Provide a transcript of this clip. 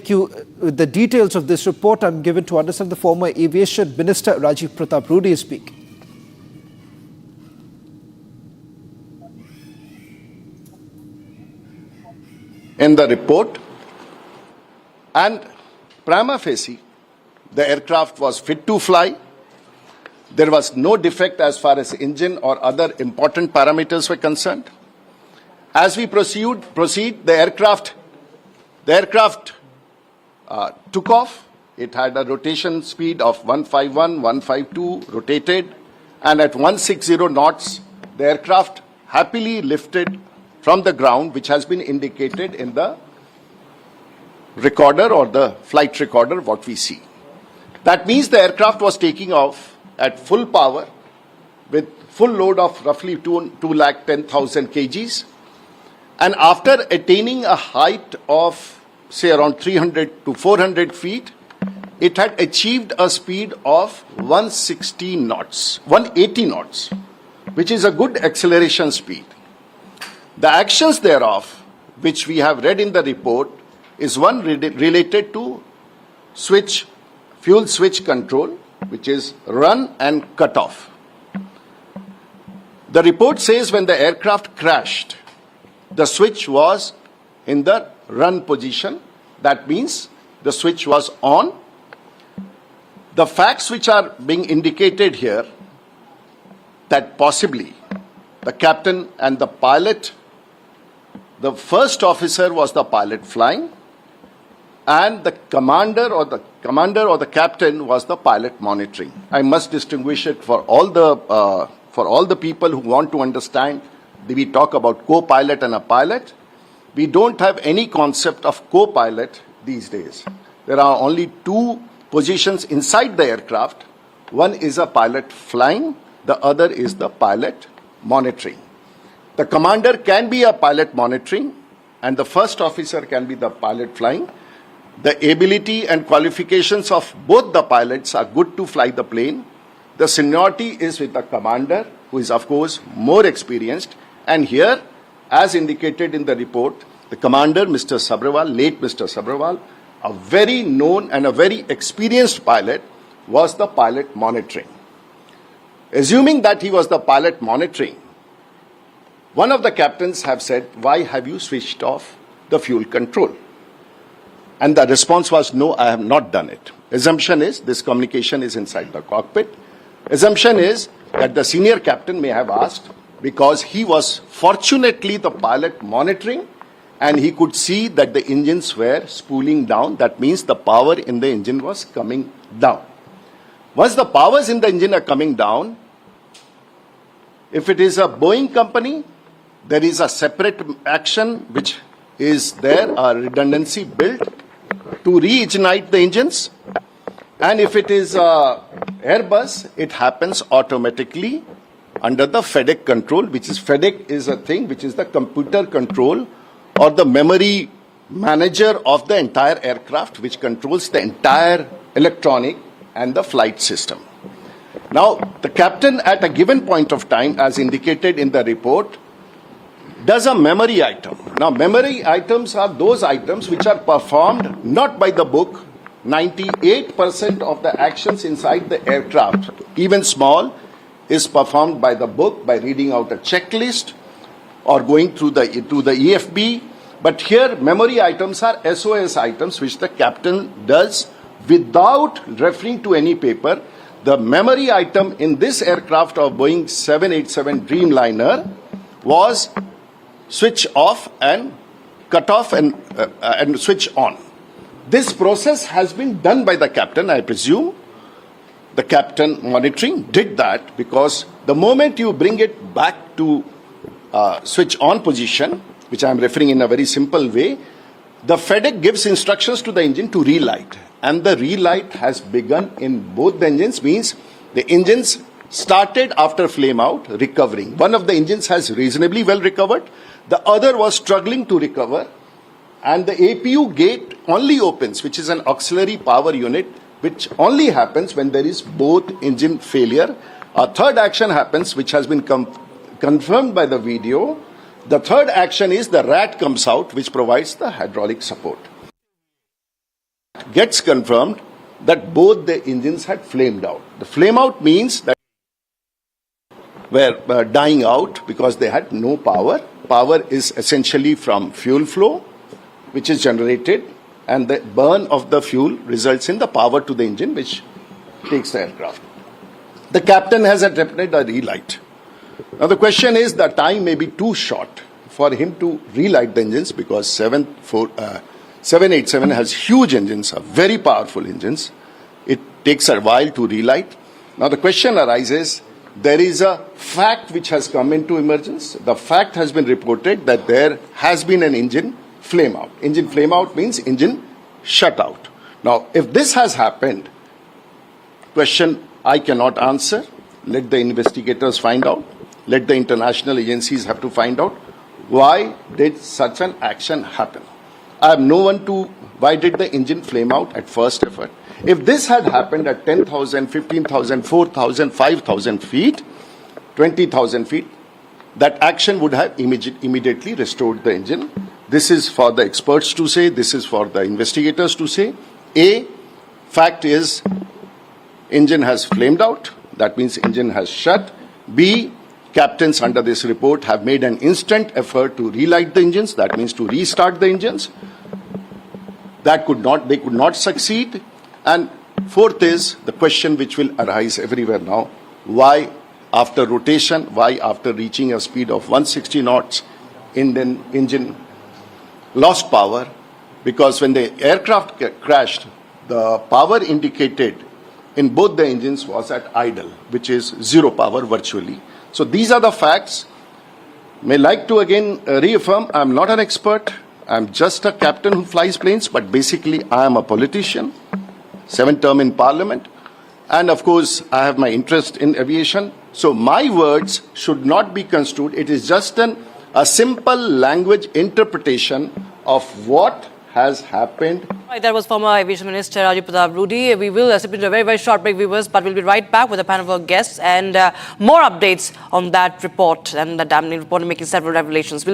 take you with the details of this report. I'm given to understand the former Aviation Minister Rajiv Pratap Rudy is speaking. In the report, and prima facie, the aircraft was fit to fly. There was no defect as far as engine or other important parameters were concerned. As we proceed, the aircraft took off. It had a rotation speed of 151, 152, rotated, and at 160 knots, the aircraft happily lifted from the ground, which has been indicated in the recorder or the flight recorder, what we see. That means the aircraft was taking off at full power with full load of roughly 210,000 kgs. And after attaining a height of, say, around 300 to 400 feet, it had achieved a speed of 180 knots, which is a good acceleration speed. The actions thereof, which we have read in the report, is one related to fuel switch control, which is run and cutoff. The report says when the aircraft crashed, the switch was in the run position. That means the switch was on. The facts which are being indicated here, that possibly the captain and the pilot, the first officer was the pilot flying, and the commander or the captain was the pilot monitoring. I must distinguish it for all the people who want to understand. We talk about co-pilot and a pilot. We don't have any concept of co-pilot these days. There are only two positions inside the aircraft. One is a pilot flying, the other is the pilot monitoring. The commander can be a pilot monitoring, and the first officer can be the pilot flying. The ability and qualifications of both the pilots are good to fly the plane. The seniority is with the commander, who is, of course, more experienced. And here, as indicated in the report, the commander, Mr. Sabrawal, late Mr. Sabrawal, a very known and a very experienced pilot, was the pilot monitoring. Assuming that he was the pilot monitoring, one of the captains have said, why have you switched off the fuel control? And the response was, no, I have not done it. Assumption is this communication is inside the cockpit. Assumption is that the senior captain may have asked, because he was fortunately the pilot monitoring and he could see that the engines were spooling down. That means the power in the engine was coming down. Once the powers in the engine are coming down, if it is a Boeing company, there is a separate action which is there, a redundancy built to reignite the engines. And if it is Airbus, it happens automatically under the FedEx control, which is FedEx is a thing which is the computer control or the memory manager of the entire aircraft, which controls the entire electronic and the flight system. Now, the captain at a given point of time, as indicated in the report, does a memory item. Now, memory items are those items which are performed not by the book. 98% of the actions inside the aircraft, even small, is performed by the book by reading out a checklist or going through the EFB. But here, memory items are SOS items which the captain does without referring to any paper. The memory item in this aircraft of Boeing 787 Dreamliner was switch off and cut off and switch on. This process has been done by the captain, I presume. The captain monitoring did that because the moment you bring it back to switch on position, which I am referring in a very simple way, the FedEx gives instructions to the engine to relight. And the relight has begun in both the engines, means the engines started after flame out, recovering. One of the engines has reasonably well recovered. The other was struggling to recover. And the APU gate only opens, which is an auxiliary power unit, which only happens when there is both engine failure. A third action happens, which has been confirmed by the video. The third action is the rat comes out, which provides the hydraulic support. gets confirmed that both the engines had flamed out. The flame out means that were dying out because they had no power. Power is essentially from fuel flow, which is generated, and the burn of the fuel results in the power to the engine, which takes the aircraft. The captain has attempted a relight. Now the question is, the time may be too short for him to relight the engines because 787 has huge engines, very powerful engines. It takes a while to relight. Now the question arises, there is a fact which has come into emergence. The fact has been reported that there has been an engine flame out. Engine flame out means engine shut out. Now, if this has happened, question I cannot answer. Let the investigators find out. Let the international agencies have to find out why did such an action happen. I have no one to, why did the engine flame out at first effort? If this had happened at 10,000, 15,000, 4,000, 5,000 feet, 20,000 feet, that action would have immediately restored the engine. This is for the experts to say, this is for the investigators to say. A, fact is, engine has flamed out, that means engine has shut. B, captains under this report have made an instant effort to relight the engines, that means to restart the engines. They could not succeed. And fourth is the question which will arise everywhere now, why after rotation, why after reaching a speed of 160 knots, Indian engine lost power? Because when the aircraft crashed, the power indicated in both the engines was at idle, which is zero power virtually. So these are the facts. May like to again reaffirm, I'm not an expert. I'm just a captain who flies planes, but basically I am a politician, 7th term in parliament. And of course, I have my interest in aviation. So my words should not be construed. It is just a simple language interpretation of what has happened. Right, that was former Aviation Minister Rajiv Pratap Rudy. We will step into a very, very short break, viewers, but we'll be right back with a panel of guests and more updates on that report and the damning report making several revelations.